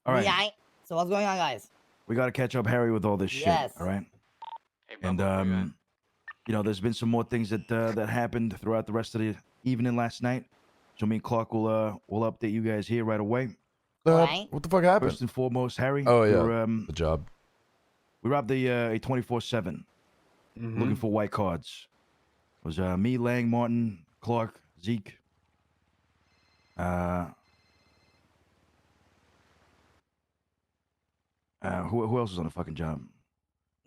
All right. Yeah. So what's going on, guys? We got to catch up Harry with all this shit. Yes. All right. Hey, And Bubba, you know, there's been some more things that that happened throughout the rest of the evening last night. So me and Clark will update you guys here right away. Right. What the fuck happened? First and foremost, Harry. Oh, we yeah. were, The job. we robbed a 24/7 looking for white cards. It was me, Lang, Martin, Clark, Zeke. Who else was on the fucking job?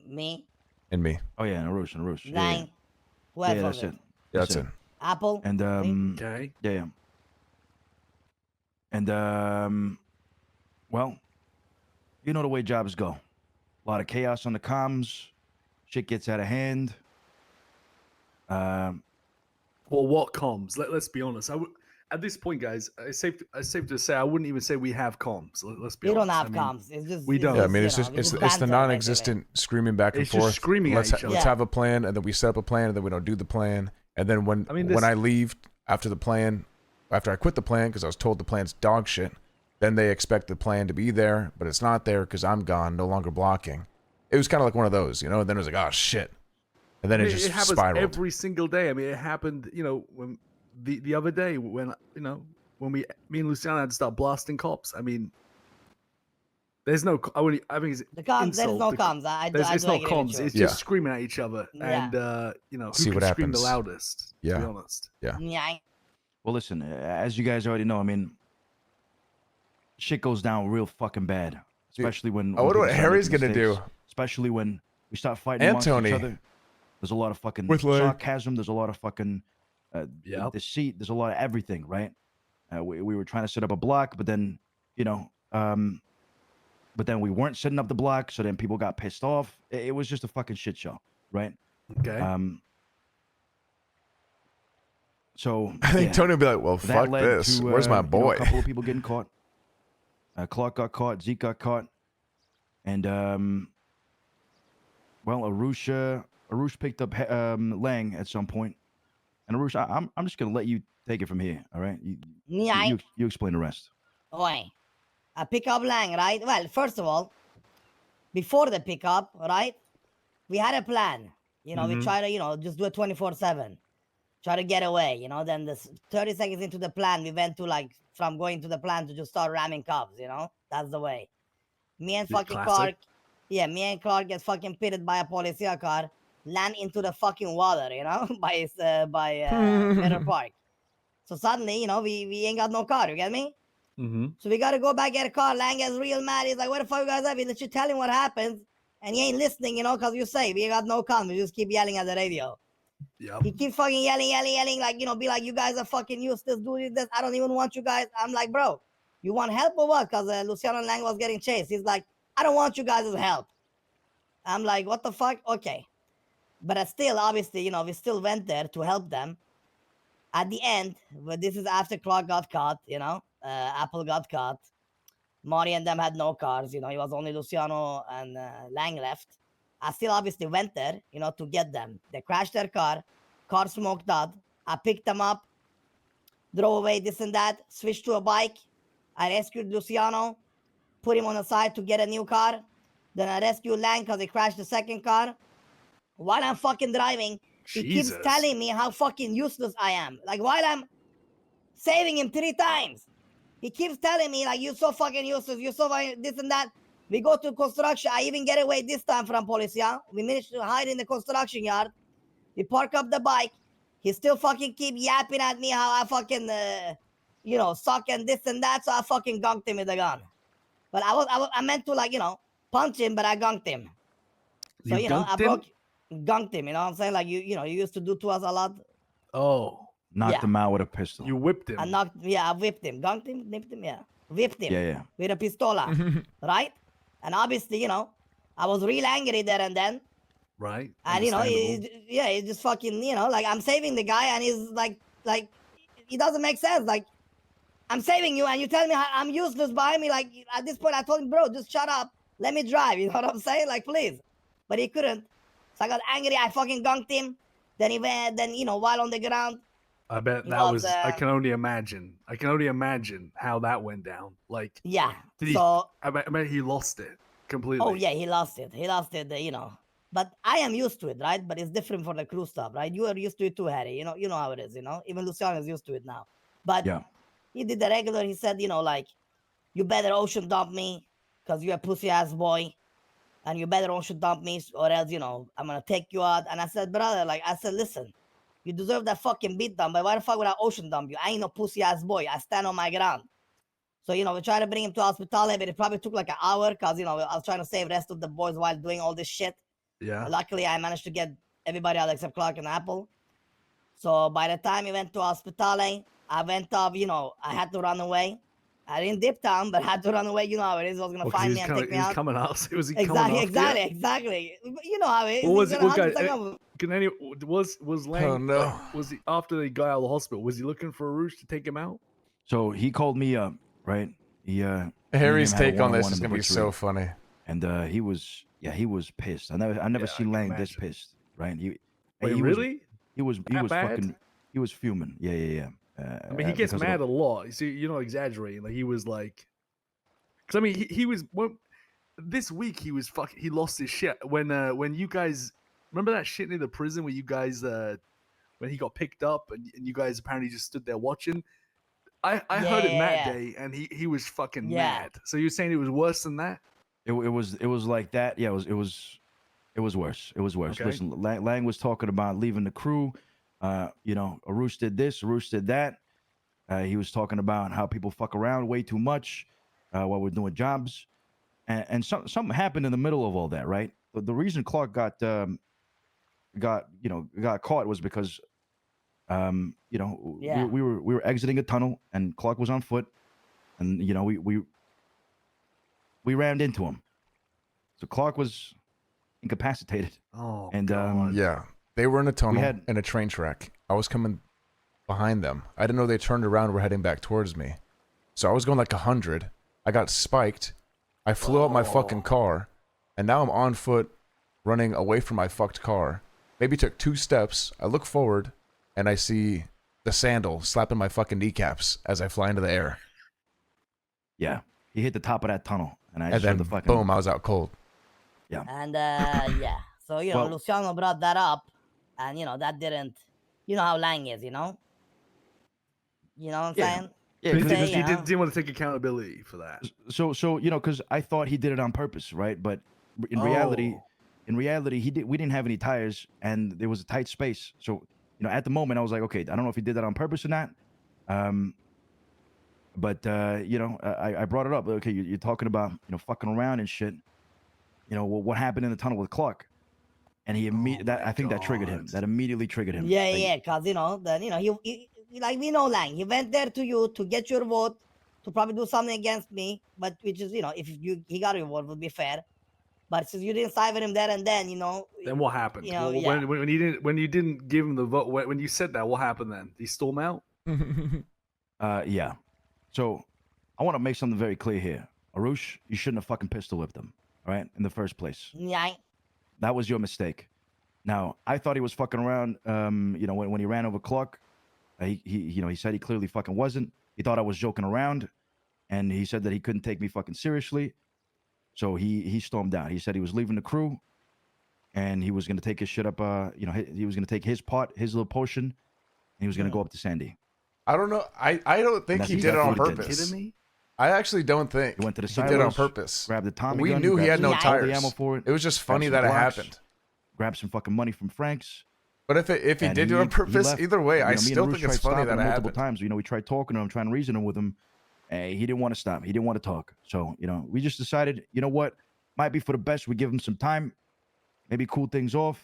Me. And me. Oh yeah, and Arush. Yeah, Nine. Who yeah, else yeah, was that's it. Yeah, that's it. Apple. And Okay. yeah. And well, you know the way jobs go. A lot of chaos on the comms. Shit gets out of hand. Well, what comms? Let's be honest. At this point, guys, it's safe to say I wouldn't even say we have comms. Let's be We don't honest. have comms. It's just we don't. Yeah, I mean, it's you just know, we it's the banter, non-existent screaming back and It's just forth. screaming at let's each other. let's Yeah. have a plan, and then we set up a plan, and then we don't do the plan, and then when I leave after the plan, after I quit the plan because I was told the plan's dog shit, then they expect the plan to be there, but it's not there because I'm gone, no longer blocking. It was kind of like one of those, you know. And then it was like, oh shit, and then it just happens spiraled. every single day. I mean, it happened. You know, when the other day when when me and Luciano had to start blasting cops. I mean, there's no. I think it's The comms. There's insult. no The- comms. I There's, do it's not agree with comms. you. It's Yeah. just screaming at each other, Yeah. and who See can what scream the happens. loudest. Yeah. To be honest. Yeah. Yeah. Well, listen, as you guys already know, I mean, shit goes down real fucking bad, especially when. I wonder when what people start Harry's making gonna do. mistakes, especially when we start fighting amongst Anthony. each other. There's a lot of fucking With Lang. sarcasm. There's a lot of fucking Yep. deceit. There's a lot of everything, right? We were trying to set up a block, but then but then we weren't setting up the block, so then people got pissed off. It was just a fucking shit show, right? Okay. So I think yeah, Tony would be like, well, that fuck led this. to, Where's my you know, boy? a couple of people getting caught. Clark got caught. Zeke got caught, and well, Arush picked up Lang at some point, and Arush, I'm just gonna let you take it from here. All right, Yeah. you explain the rest. Oi. A pickup Lang, right? Well, first of all, before the pickup, right? We had a plan. You know, we try to, just do it 24/7. Try to get away, Then the 30 seconds into the plan, we went to from going to the plan to just start ramming cops, That's the way. Me and fucking Classic. Clark get fucking pitted by a policia car, land into the fucking water, by Mirror Park. So suddenly, we ain't got no car, you get me? Mm-hmm. So we gotta go back, get a car. Lang gets real mad. He's like, where the fuck you guys at? We literally tell him what happens, and he ain't listening, because you say, we got no car. We just keep yelling at the radio. Yep. He keeps fucking yelling, be like, you guys are fucking useless, do this. I don't even want you guys. I'm like, bro, you want help or what? Because Luciano Lang was getting chased. He's like, I don't want you guys' help. I'm like, what the fuck? Okay. But still, obviously, we still went there to help them. At the end, but this is after Clark got caught, Apple got caught. Mari and them had no cars, it was only Luciano and Lang left. I still obviously went there, to get them. They crashed their car smoked out. I picked them up, drove away, this and that, switched to a bike. I rescued Luciano, put him on the side to get a new car. Then I rescued Lang because he crashed the second car. While I'm fucking driving, he keeps telling me how fucking useless I am. Like, while I'm saving him 3 times, he keeps telling me, like, you're so fucking useless, you're so fucking this and that. We go to construction. I even get away this time from policia. We managed to hide in the construction yard. We park up the bike. He still fucking keep yapping at me how I fucking, suck and this and that. So I fucking gunked him with a gun. But I meant to, punch him, but I gunked him. So, gunked him, you know what I'm saying? Like, you used to do to us a lot. Oh. Knocked him out with a pistol. You whipped him. I whipped him. Gunked him, nipped him, whipped him. Yeah. With a pistola, right? And obviously, I was real angry there and then. Right. And, he's just fucking, like, I'm saving the guy and he's like, it doesn't make sense. Like, I'm saving you and you tell me I'm useless behind me. Like, at this point, I told him, bro, just shut up. Let me drive. You know what I'm saying? Like, please. But he couldn't. So I got angry. I fucking gunked him. Then he went, while on the ground, I bet He that was, was. I can only imagine. I can only imagine how that went down. Like, yeah. did he? So I bet he lost it completely. oh yeah, he lost it. He lost it. You know. But I am used to it, right? But it's different for the crew stuff, right? You are used to it too, Harry. You know how it is. You know, even Luciano is used to it now. But Yeah. he did the regular. He said, you know, like, you better ocean dump me because you're a pussy ass boy, and you better ocean dump me or else, you know, I'm gonna take you out. And I said, brother, like, I said, listen, you deserve that fucking beat down, but why the fuck would I ocean dump you? I ain't no pussy ass boy. I stand on my ground. So, you know, we tried to bring him to hospital, but it probably took like an hour because, you know, I was trying to save the rest of the boys while doing all this shit. Yeah. Luckily, I managed to get everybody out except Clark and Apple. So by the time he went to hospital, I went off, you know, I had to run away. I didn't dip town, but I had to run away. You know how it is. He was going to find me and take me out. Coming out. Was he Exactly, coming after you? exactly. You know how it is. What was He's it? gonna What hunt guy? you down. Can any was Lang? Oh, no. Like, was he after they got out of the hospital? Was he looking for Arush to take him out? So he called me up, right? He me and Harry's him had a take on this one-on-one is in the gonna be so butchery, funny. and he was pissed. I never Yeah, I seen can Lang this imagine. pissed, right? Wait, he was really? he was That bad? fucking he was fuming. Yeah. I mean, he gets because of mad a lot. You see, you're not exaggerating. Like he was like, because I mean, he was this week he was fucking. He lost his shit when you guys remember that shit near the prison where you guys when he got picked up and you guys apparently just stood there watching. I heard it that day and he was fucking mad. So you're saying it was worse than that? It was like that. Yeah, it was worse. It was worse. Okay. Listen, Lang was talking about leaving the crew. You know, Arush did this, Arush did that. He was talking about how people fuck around way too much while we're doing jobs, and something happened in the middle of all that, right? The reason Clark got caught was because you know, we were exiting a tunnel and Clark was on foot, and you know we rammed into him, so Clark was incapacitated. Oh, and God. Yeah, they were in a tunnel had- in a train track. I was coming behind them. I didn't know they turned around and were heading back towards me. So I was going like 100. I got spiked. I flew out my fucking car, and now I'm on foot, running away from my fucked car. Maybe took 2 steps. I look forward, and I see the sandal slapping my fucking kneecaps as I fly into the air. Yeah, he hit the top of that tunnel, and I And just then, heard the fucking boom, I was out cold. And yeah, so you know, Well- Luciano brought that up, and you know that didn't. You know how Lang is, you know. You know what I'm Yeah. saying? Yeah, Because Say, he you know. didn't want to take accountability for that. So you know, because I thought he did it on purpose, right? But in reality, Oh. we didn't have any tires, and there was a tight space. So you know, at the moment, I was like, okay, I don't know if he did that on purpose or not. But you know, I brought it up. Okay, you're talking about, you know, fucking around and shit. You know, what happened in the tunnel with Clark, and he I think that triggered him. God. That immediately triggered him. Yeah, Like, yeah, cause you know, then you know, he like we know Lang. He went there to you to get your vote, to probably do something against me. But which is, you know, if he got your vote, would be fair. But since you didn't side with him there and then, you know. Then what happened? You know, Well, when you didn't give him the vote, when you said that, what happened then? Did he storm out? Yeah. So I want to make something very clear here. Arush, you shouldn't have fucking pistol whipped him, all right, in the first place. Yeah. That was your mistake. Now, I thought he was fucking around. You know, when he ran over Clark, he said he clearly fucking wasn't. He thought I was joking around, and he said that he couldn't take me fucking seriously. So he stormed out. He said he was leaving the crew, and he was gonna take his shit up. You know, he was gonna take his part, his little potion, and he was gonna go up to Sandy. I don't know. I don't think That's he did it on exactly what he did. purpose. Kidding me? I actually don't think He went to the he did it on silos, purpose. Grabbed the Tommy We gun. knew he had grabbed no all the tires. ammo for it. It was just funny some that it blocks. happened. Grabbed some fucking money from Frank's. But if he And did do it on purpose, left. either way, You know, I me and still Arush think tried it's funny stopping that him it multiple happened. times. You know, we tried talking to him, trying to reason with him. He didn't want to stop. He didn't want to talk. So, you know, we just decided, you know what, might be for the best. We give him some time, maybe cool things off.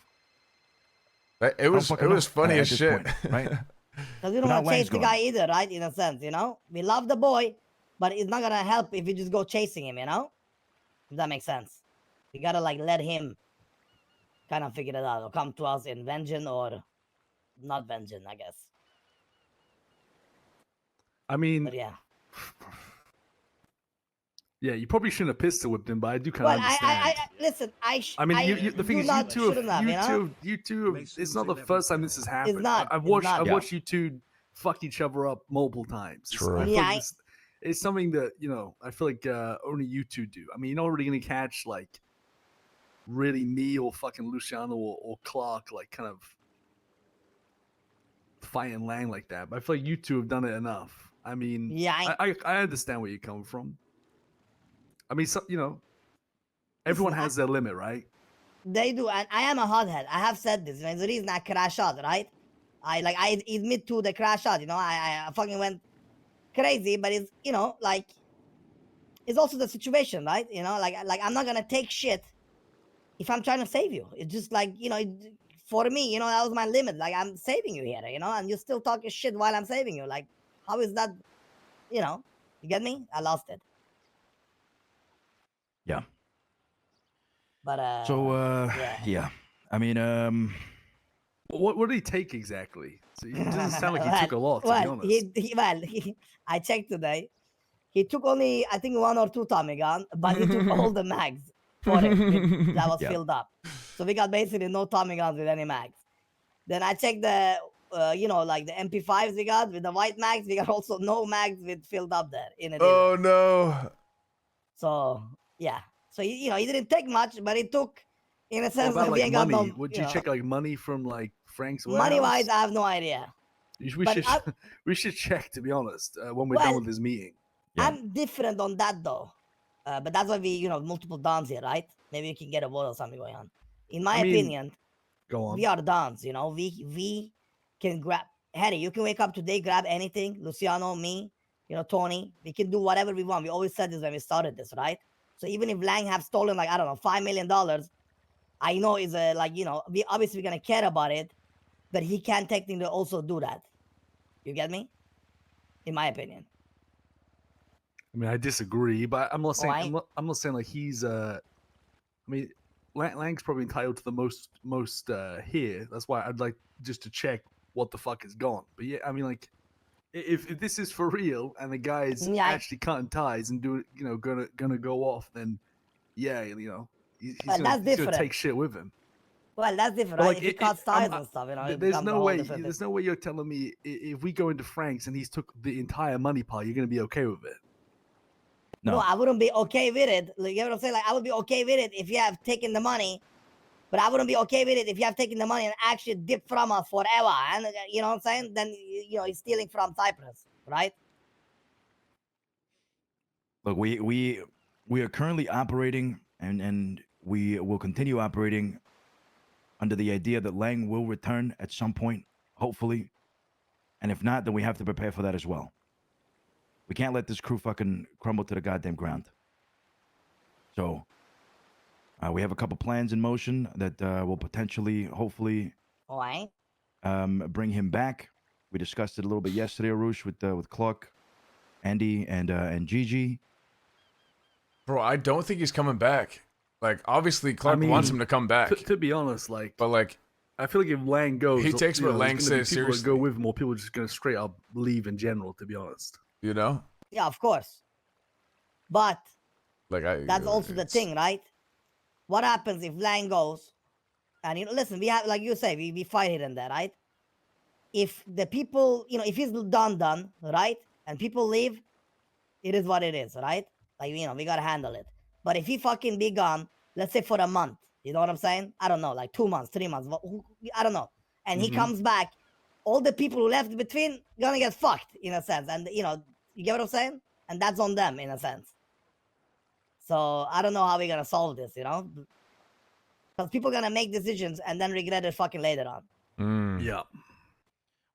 It was funny at as this shit. point, right? Because we don't Now want to chase Lang's the gone. guy either, right? In a sense, you know? We love the boy, but it's not going to help if you just go chasing him, you know? If that makes sense. We got to, like, let him kind of figure it out or come to us in vengeance or not vengeance, I guess. I mean, But yeah. yeah, you probably shouldn't have pistol whipped him, but I do kind Well, of understand. I listen, I mean, the thing is, you two, you know? it's not the first time this has happened. not, I've it's watched, not. I've Yeah. watched you two fucked each other up multiple times. True. I feel Yeah, like it's something that I feel like only you two do. I mean, you're not really gonna catch like really me or fucking Luciano or Clark like kind of fighting Lang like that. But I feel like you two have done it enough. I mean, yeah, I understand where you're coming from. I mean, everyone has their limit, right? they do, and I am a hothead. I have said this. It's the reason I crash out, right? I admit to the crash out. I fucking went crazy, but it's like it's also the situation, right? Like I'm not gonna take shit if I'm trying to save you. It's just like for me, that was my limit. Like I'm saving you here, and you're still talking shit while I'm saving you. Like how is that? You get me? I lost it. Yeah. But So yeah. I mean, What did he take exactly? So it doesn't sound like he took a lot, to be honest. I checked today. He took only, I think, 1 or 2 Tommy gun, but he took all the mags for it that was Yeah. filled up. So we got basically no Tommy guns with any mags. Then I checked the, like the MP5s we got with the white mags. We got also no mags with filled up there in it. Oh Either. no. So yeah. So he didn't take much, but he took, in a What sense, about that we like ain't got money? no. Would you check like money from like Frank's Money warehouse? wise, I have no idea. We but should I- we should check, to be honest, when we're done with this meeting. Yeah. I'm different on that though. But that's why we, multiple dons here, right? Maybe we can get a vote or something going on. In my I mean, opinion, Go on. we are dons, we can grab Harry, you can wake up today, grab anything, Luciano, me, Tony, we can do whatever we want. We always said this when we started this, right? So even if Lang have stolen like, I don't know, $5 million, I know is we obviously gonna care about it, but he can technically also do that. You get me? In my opinion. I mean, I disagree, but I'm not saying Why? I'm not saying like he's. I mean, Lang's probably entitled to the most here. That's why I'd like just to check what the fuck is gone. But yeah, I mean, like, if this is for real and the guy's Yeah. actually cutting ties and gonna go off, then yeah, he's But gonna that's different. take shit with him. Well, that's different, But, right? like, If he cuts ties and stuff, it There's becomes a no whole way. different thing. There's no way you're telling me if we go into Frank's and he's took the entire money pile, you're gonna be okay with it. No, I wouldn't be okay with it. Like, you know what I'm saying? Like, I would be okay with it if you have taken the money, but I wouldn't be okay with it if you have taken the money and actually dipped from us forever. And you know what I'm saying? Then he's stealing from Cypress, right? look, we are currently operating, and we will continue operating under the idea that Lang will return at some point, hopefully. And if not, then we have to prepare for that as well. We can't let this crew fucking crumble to the goddamn ground. So, we have a couple plans in motion that will potentially, hopefully, Why? bring him back. We discussed it a little bit yesterday, Arush, with Clark, Andy, and Gigi. Bro, I don't think he's coming back. Like, obviously, Clark wants him to come back. To be honest, like, but like, I feel like if Lang goes, he takes what Lang says people seriously. that go with him, or people are just gonna straight up leave in general. To be honest, you know, Yeah, of course. But like that's also the thing, right? What happens if Lang goes? And listen, we have, like you say, we fight here and there, right? If the people, if he's done, right? And people leave, it is what it is, right? Like, we gotta handle it. But if he fucking be gone, let's say for a month, you know what I'm saying? I don't know, like 2 months, 3 months, I don't know. And he comes back, all the people who left between gonna get fucked in a sense. And you get what I'm saying? And that's on them in a sense. So I don't know how we're gonna solve this, because people gonna make decisions and then regret it fucking later on. yeah.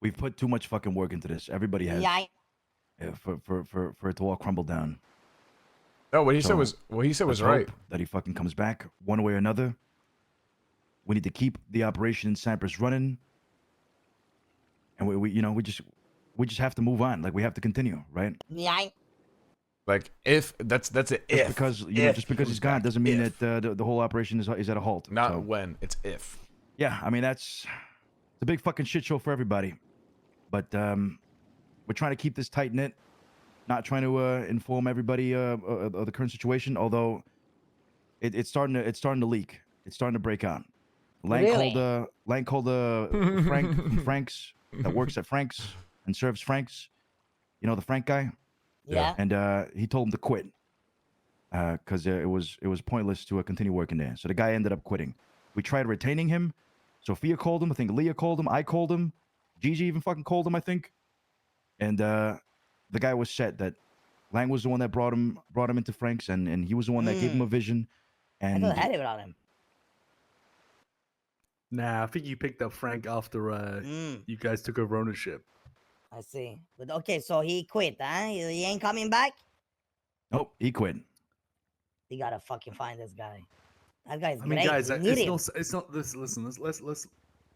We've put too much fucking work into this. Everybody has. Yeah. For it to all crumble down. No, what he said So, was Let's right. hope that he fucking comes back one way or another. We need to keep the operation in Cypress running, and we just have to move on. Like, we have to continue, right? Yeah. Like, if that's it. Just If because if just because he he's comes gone back. doesn't mean If. that the whole operation is at a halt. Not So, when, it's if. yeah, I mean it's a big fucking shit show for everybody, but we're trying to keep this tight knit, not trying to inform everybody of the current situation. Although it's starting to leak, it's starting to break out. Lang Really? called Frank from Frank's that works at Frank's. and serves Frank's. You know the Frank guy, Yeah. and he told him to quit because it was pointless to continue working there. So the guy ended up quitting. We tried retaining him. Sophia called him. I think Leah called him. I called him. Gigi even fucking called him, I think. And the guy was set that Lang was the one that brought him into Frank's, and he was the one that gave him a vision. I And thought Harry brought him. Nah, I think you picked up Frank after you guys took over ownership. I see. But okay, so he quit, huh? He ain't coming back? oh, he quit. You gotta fucking find this guy. That guy's I mean, great. guys, We need him. it's not this. Listen,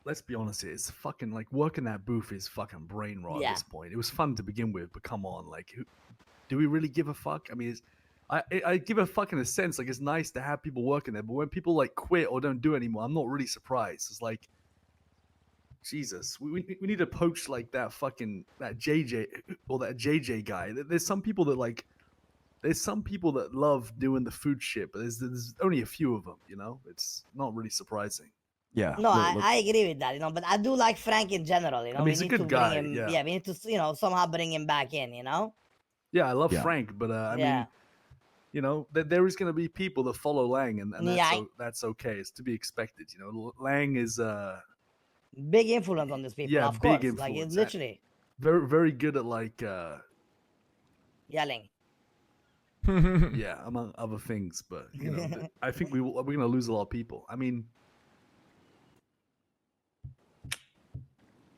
let's be honest here. It's fucking like working that booth is fucking brain rot Yeah. at this point. It was fun to begin with, but come on, like, do we really give a fuck? I mean, I give a fuck in a sense. Like, it's nice to have people working there, but when people like quit or don't do it anymore, I'm not really surprised. It's like, Jesus, we need to poach like that JJ or that JJ guy. There's some people that like. There's some people that love doing the food shit, but there's only a few of them, you know? It's not really surprising. Yeah. No, look, I agree with that, you know, but I do like Frank in general, you know. I mean, he's a we need good to guy, bring him, yeah. we need to, you know, somehow bring him back in, you know. Yeah, I love Yeah. Frank, but I Yeah. mean, you know, there is going to be people that follow Lang, and Yeah. that's okay. It's to be expected, you know. Lang is Big influence on these people, yeah, of big course. Like, influence. it's literally very very good at like yelling. yeah, among other things, but you know, I think we're going to lose a lot of people. I mean,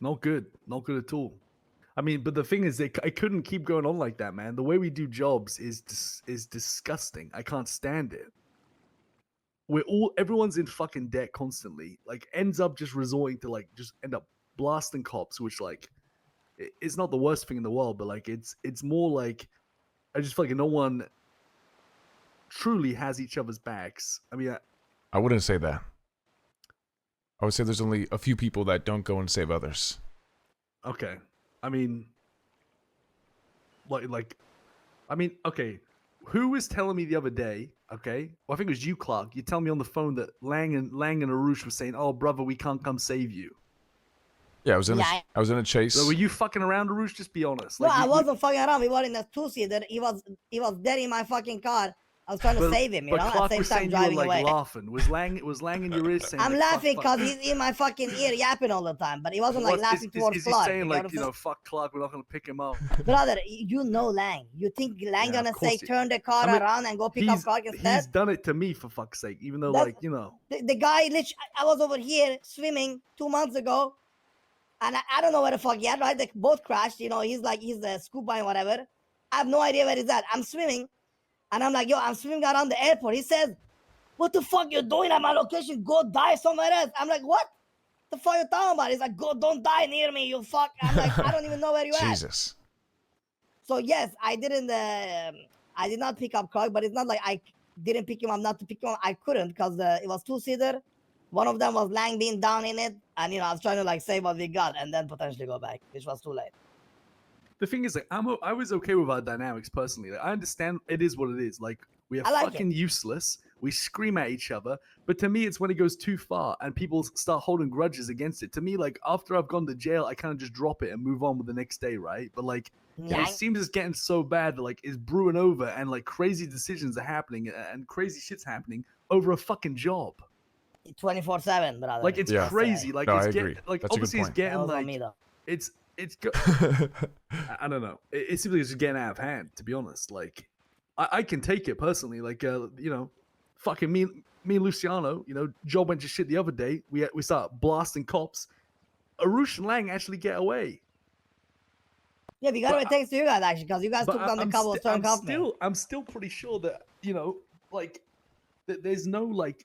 not good at all. I mean, but the thing is, I couldn't keep going on like that, man. The way we do jobs is disgusting. I can't stand it. Everyone's in fucking debt constantly. Like, ends up just resorting to like just end up blasting cops, which like it's not the worst thing in the world, but like it's more like I just feel like no one truly has each other's backs. I mean, I wouldn't say that. I would say there's only a few people that don't go and save others. okay. I mean, I mean, okay. Who was telling me the other day? Okay, well, I think it was you, Clark. You tell me on the phone that Lang and Arush were saying, "Oh, brother, we can't come save you." Yeah, I was in Yeah, a chase. So were you fucking around, Arush? Just be honest. No, Like, I wasn't fucking around. We were in a two-seater. He was dead in my fucking car. I was trying to save him, you know, But at Clark the was same time saying you were driving like away. laughing. Was Lang in your ear saying? I'm like, laughing fuck, because he's in my fucking ear yapping all the time, but he wasn't like What- laughing towards is he Clark. saying you like, know you know, fuck Clark, we're not gonna pick him up? Brother, you know Lang. You think Lang Yeah, of gonna course say he- turn the car I mean, around and go pick up Clark instead? He's done it to me, for fuck's sake. Even though, That's- like, you know, The guy, literally, I was over here swimming 2 months ago, and I don't know where the fuck he at, right? They both crashed, you know, he's a scuba and whatever. I have no idea where he's at. I'm swimming, and I'm like, yo, I'm swimming around the airport. He says, what the fuck you doing at my location? Go die somewhere else. I'm like, what the fuck you talking about? He's like, go, don't die near me, you fuck. I'm like, I don't even know where you at. Jesus. So yes, I did not pick up Clark, but it's not like I didn't pick him up not to pick him up. I couldn't because it was two-seater. One of them was Lang being down in it, and you know I was trying to like save what we got and then potentially go back, which was too late. the thing is, like, I was okay with our dynamics personally. Like, I understand it is what it is. Like, we are I like fucking useless. We scream at each other. But to me, it's when it goes too far and people start holding grudges against it. To me, like, after I've gone to jail, I kind of just drop it and move on with the next day, right? But like, Yeah. it seems it's getting so bad that like it's brewing over and like crazy decisions are happening and crazy shit's happening over a fucking job. 24/7, brother. Like, it's Yeah. crazy. Like, No, it's I getting agree. like That's a good obviously it's point. That getting was on like me though. it's I don't know. It seems like it's just getting out of hand, to be honest. Like, I can take it personally. Like, you know, fucking me and Luciano, you know, job went to shit the other day. We start blasting cops. Arush and Lang actually get away. Yeah, we got but it thanks to you guys actually, because you guys But took down the I'm couple of turn cuff me. I'm still pretty sure that, you know, like, there's no like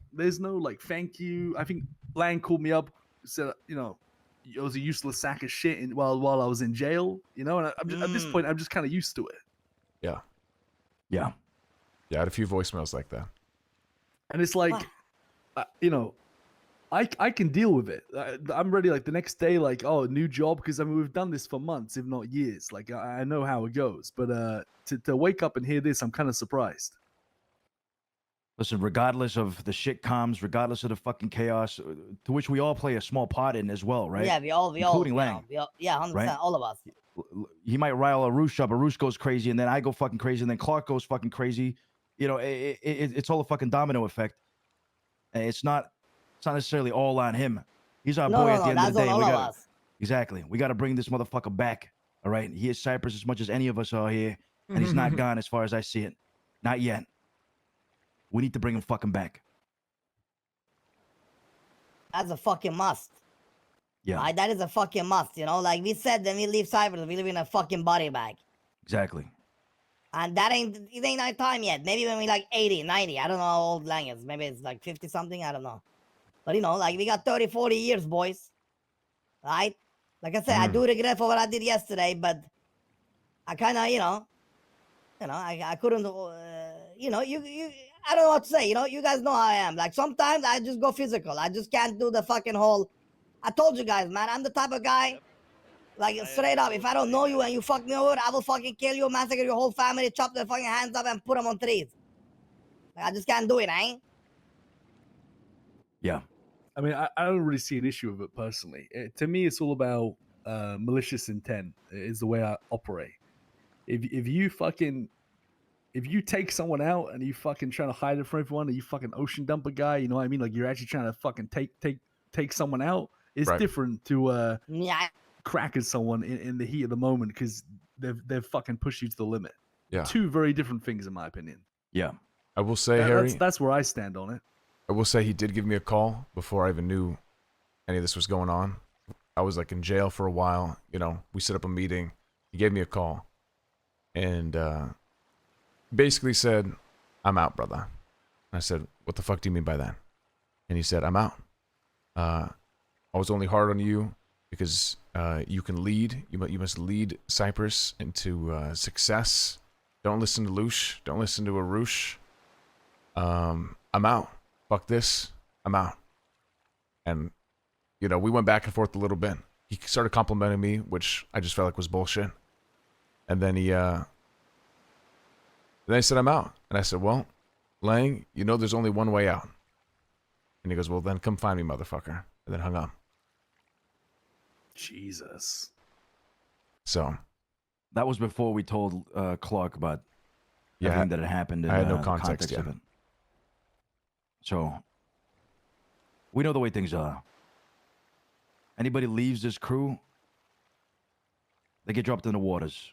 thank you. I think Lang called me up, said, you know, it was a useless sack of shit while I was in jail, you know, and I'm just, at this point I'm just kind of used to it. Yeah. Yeah. Yeah, I had a few voicemails like that. And it's like, you know, I can deal with it. I'm ready. Like the next day, like, oh, new job, because I mean we've done this for months, if not years. Like I know how it goes. But to wake up and hear this, I'm kind of surprised. Listen, regardless of the shit comms, regardless of the fucking chaos, to which we all play a small part in as well, right? Yeah, we all, Including you know, Lang, we all, yeah, 100%, right? all of us. He might rile a Roosh up, a Roosh goes crazy, and then I go fucking crazy, and then Clark goes fucking crazy. You know, it's all a fucking domino effect. And it's not necessarily all on him. He's our boy at the end of the day. That's on all of us. Exactly. We got to bring this motherfucker back. All right. He is Cypress as much as any of us are here, and he's not gone as far as I see it. Not yet. We need to bring him fucking back. That's a fucking must. Yeah. Right? That is a fucking must, you know? Like we said, when we leave Cyprus, we live in a fucking body bag. Exactly. And it ain't our time yet. Maybe when we like 80, 90. I don't know how old Lang is. Maybe it's like 50 something. I don't know. But you know, like we got 30, 40 years, boys. Right? Like I said, I do regret for what I did yesterday, but I kind of, I couldn't, I don't know what to say. You know, you guys know how I am. Like sometimes I just go physical. I just can't do the fucking whole. I told you guys, man, I'm the type of guy, like straight up, if I don't know you and you fuck me over, I will fucking kill you, massacre your whole family, chop their fucking hands up and put them on trees. Like, I just can't do it, eh? Yeah. I mean, I don't really see an issue with it personally. To me, it's all about malicious intent. Is the way I operate. If you take someone out and you fucking trying to hide it from everyone, and you fucking ocean dump a guy, you know what I mean? Like you're actually trying to fucking take someone out. It's different to cracking someone in the heat of the moment because they've fucking pushed you to the limit. Yeah. Two very different things in my opinion. Yeah. I will say, Harry, that's where I stand on it. I will say he did give me a call before I even knew any of this was going on. I was like in jail for a while. You know, we set up a meeting. He gave me a call and basically said, "I'm out, brother." And I said, "What the fuck do you mean by that?" And he said, "I'm out. I was only hard on you because you can lead. You must lead Cypress into success. Don't listen to Lush. Don't listen to Arush. I'm out. Fuck this. I'm out." And, you know, we went back and forth a little bit. He started complimenting me, which I just felt like was bullshit. And then then he said, "I'm out." And I said, "Well, Lang, you know there's only one way out." And he goes, "Well, then come find me, motherfucker." And then hung up. Jesus. So that was before we told Clark about everything that had happened. I had no context yet. of it. So we know the way things are. Anybody leaves this crew, they get dropped in the waters.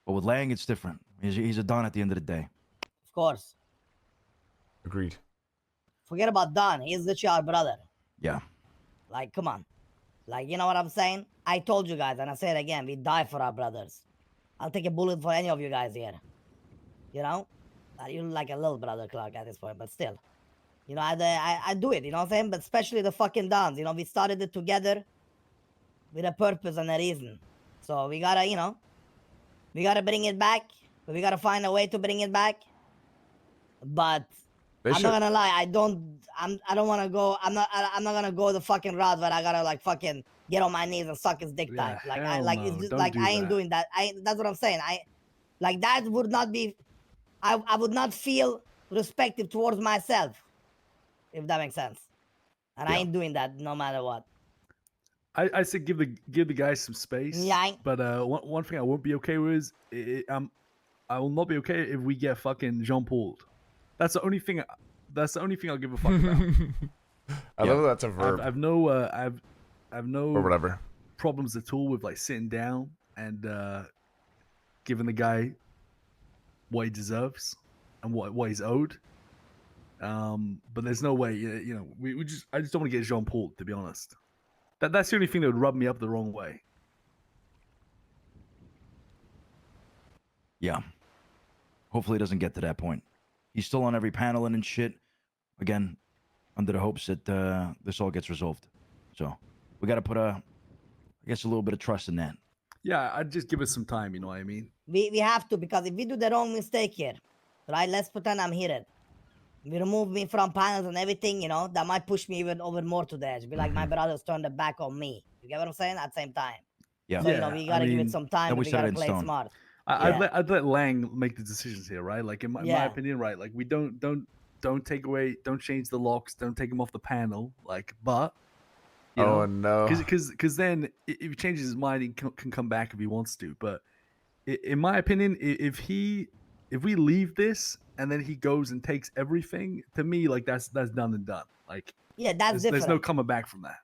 But with Lang, it's different. He's a Don at the end of the day. Of course. Agreed. Forget about Don. He's literally our brother. Yeah. Like, come on. Like, you know what I'm saying? I told you guys, and I say it again, we die for our brothers. I'll take a bullet for any of you guys here. You know? You're like a little brother, Clark, at this point, but still. You know, I do it, you know what I'm saying? But especially the fucking Dons. You know, we started it together with a purpose and a reason. So we gotta, you know, we gotta bring it back. But we gotta find a way to bring it back. But I'm not gonna lie, I don't wanna go, I'm not gonna go the fucking route where I gotta like fucking get on my knees and suck his dick tight. Like it's just like I ain't doing that. That's what I'm saying. That would not be, I would not feel respectful towards myself, if that makes sense. And I ain't doing that no matter what. I said give the guys some space. Yeah. But one thing I won't be okay with is I will not be okay if we get fucking Jean-Paul. That's the only thing I'll give a fuck about. I love that's a verb. I've no or whatever problems at all with like sitting down and giving the guy what he deserves and what he's owed. But there's no way, you know, I just don't want to get Jean-Paul, to be honest. That's the only thing that would rub me up the wrong way. Yeah. Hopefully it doesn't get to that point. He's still on every panel and shit. Again, under the hopes that this all gets resolved. So we got to put I guess a little bit of trust in that. Yeah, I'd just give it some time, you know what I mean? We have to, because if we do the wrong mistake here, right, let's pretend I'm here. We remove me from panels and everything, you know, that might push me even over more to the edge. Be like, my brothers turned their back on me. You get what I'm saying? At the same time. Yeah. So, you know, we got to give it some time. Then we We set got it to in play stone. smart. I'd let Lang make the decisions here, right? Like in my Yeah. opinion, right? Like we don't take away, don't change the locks, don't take him off the panel. Like, but you Oh know, no. because then if he changes his mind, he can come back if he wants to. But in my opinion, if we leave this and then he goes and takes everything, to me, like that's done and done. Like, Yeah, that's there's no different. coming back from that.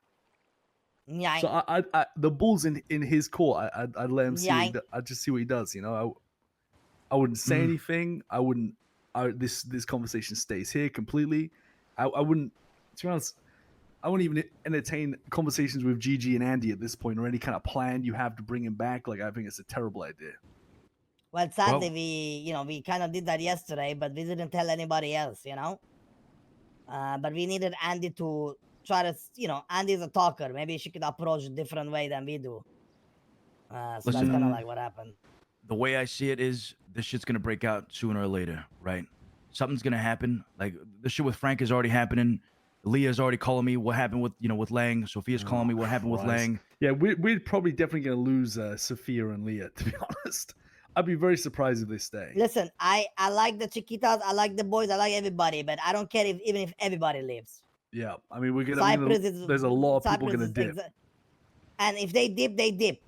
Yeah. So I the ball's in his court. I'd let him see. Yeah. I'd just see what he does. You know, I wouldn't say anything. I wouldn't. This conversation stays here completely. I wouldn't. To be honest, I wouldn't even entertain conversations with Gigi and Andy at this point, or any kind of plan you have to bring him back. Like, I think it's a terrible idea. Well, sadly, we kind of did that yesterday, but we didn't tell anybody else, But we needed Andy to try to, Andy's a talker. Maybe she could approach a different way than we do. So Listen, that's kind of like what happened. The way I see it is this shit's gonna break out sooner or later, right? Something's gonna happen. Like the shit with Frank is already happening. Leah's already calling me what happened with Lang. Sophia's calling me what happened with Lang. Yeah, we're probably definitely gonna lose Sophia and Leah. To be honest, I'd be very surprised if they stay. Listen, I like the Chiquitas, I like the boys, I like everybody, but I don't care even if everybody leaves. Yeah, I mean There's a lot of people gonna dip. And if they dip, they dip.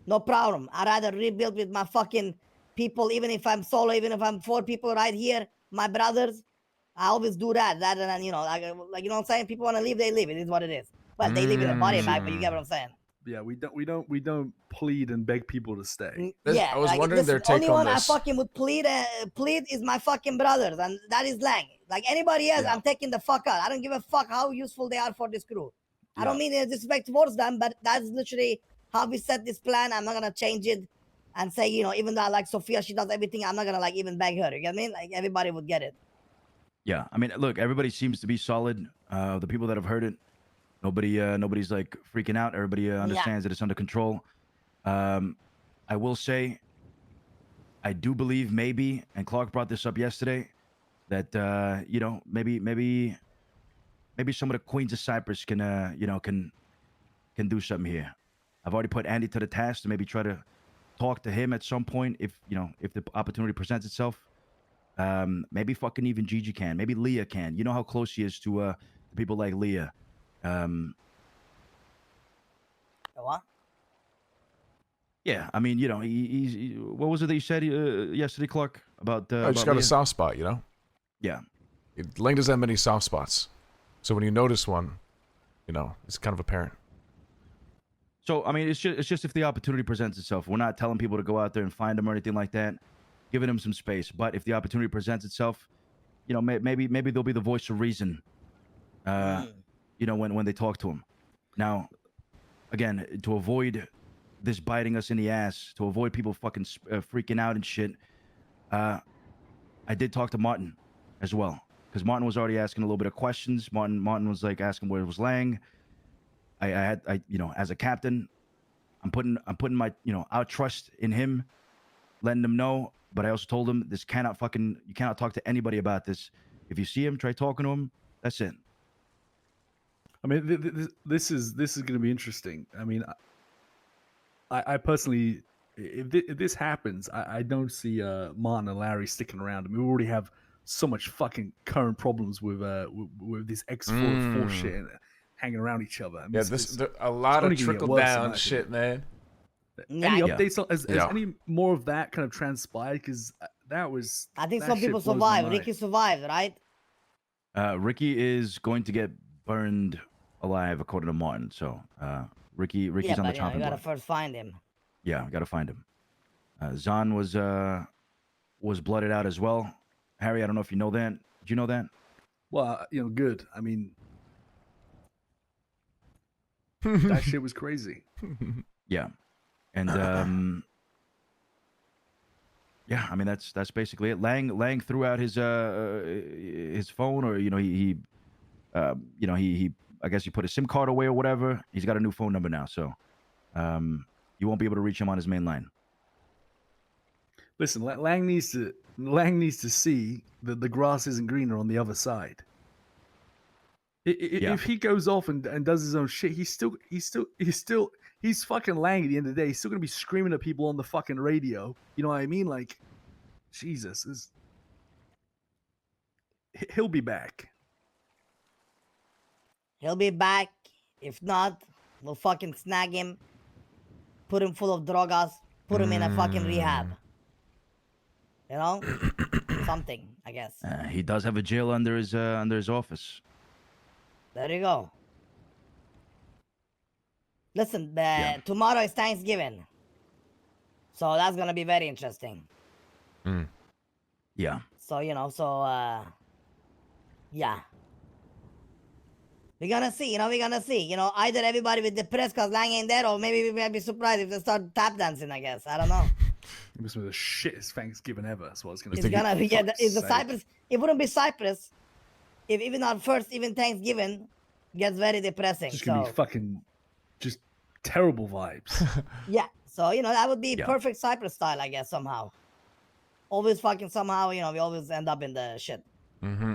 No problem. I'd rather rebuild with my fucking people, even if I'm solo, even if I'm 4 people right here, my brothers. I always do that. Rather than, like you know what I'm saying? People want to leave, they leave. It is what it is. Well, they leave in a body bag, but you get what I'm saying. Yeah, we don't plead and beg people to stay. Yeah, I was wondering their take only on one this. I fucking would plead is my fucking brothers, and that is Lang. Like anybody else, I'm taking the fuck out. I don't give a fuck how useful they are for this crew. I don't mean any disrespect towards them, but that's literally how we set this plan. I'm not gonna change it and say, even though I like Sophia, she does everything. I'm not gonna like even beg her. You get what I mean? Like everybody would get it. Yeah, I mean, look, everybody seems to be solid. The people that have heard it, nobody's like freaking out. Everybody understands that it's under control. I will say, I do believe maybe, and Clark brought this up yesterday, that maybe some of the queens of Cypress can do something here. I've already put Andy to the task to maybe try to talk to him at some point if the opportunity presents itself. Maybe fucking even Gigi can. Maybe Leah can. You know how close she is to people like Leah. What? Yeah, I mean, he's what was it that you said yesterday, Clark, about? I just got Leah? a soft spot, Yeah. Lang doesn't have many soft spots, so when you notice one, it's kind of apparent. So I mean, it's just if the opportunity presents itself, we're not telling people to go out there and find them or anything like that. Giving them some space, but if the opportunity presents itself, maybe there'll be the voice of reason. When they talk to him. Now, again, to avoid this biting us in the ass, to avoid people fucking freaking out and shit, I did talk to Martin as well, because Martin was already asking a little bit of questions. Martin was like asking where was Lang. I as a captain, I'm putting my our trust in him, letting them know. But I also told him you cannot talk to anybody about this. If you see him, try talking to him. That's it. I mean, this is going to be interesting. I mean, I personally, if this happens, I don't see Martin and Larry sticking around. I mean, we already have so much fucking current problems with this X4 shit and hanging around each other. I mean, a lot of trickle down shit, man. Any updates? Has any more of that kind of transpired? Because that was. I think some people survived. Ricky survived, right? Ricky is going to get burned alive, according to Martin. So Ricky's on the chopping block. You gotta first find him. Yeah, gotta find him. Zahn was blooded out as well. Harry, I don't know if you know that. Did you know that? Well, good. I mean, that shit was crazy. Yeah. And yeah, I mean that's basically it. Lang threw out his phone, or he I guess he put his SIM card away or whatever. He's got a new phone number now, so you won't be able to reach him on his main line. Listen, Lang needs to see that the grass isn't greener on the other side. If he goes off and does his own shit, he's still he's fucking Lang at the end of the day. He's still gonna be screaming at people on the fucking radio. You know what I mean? Like, Jesus, he'll be back. He'll be back. If not, we'll fucking snag him, put him full of drogas, put him in a fucking rehab. You know? Something, I guess. He does have a jail under his office. There you go. Listen, tomorrow is Thanksgiving. So that's gonna be very interesting. Yeah. So, you know, yeah. We're gonna see, we're gonna see. Either everybody will depressed because Lang ain't there, or maybe we might be surprised if they start tap dancing, I guess. I don't know. It must be the shittest Thanksgiving ever. That's what I was gonna It's say. gonna be, it's the Fuck's sake. Cypress. It wouldn't be Cypress if even our first even Thanksgiving gets very depressing. Just gonna be fucking, just terrible vibes. Yeah, so that would be Yeah. perfect Cypress style, I guess, somehow. Always fucking somehow, we always end up in the shit. Mm-hmm.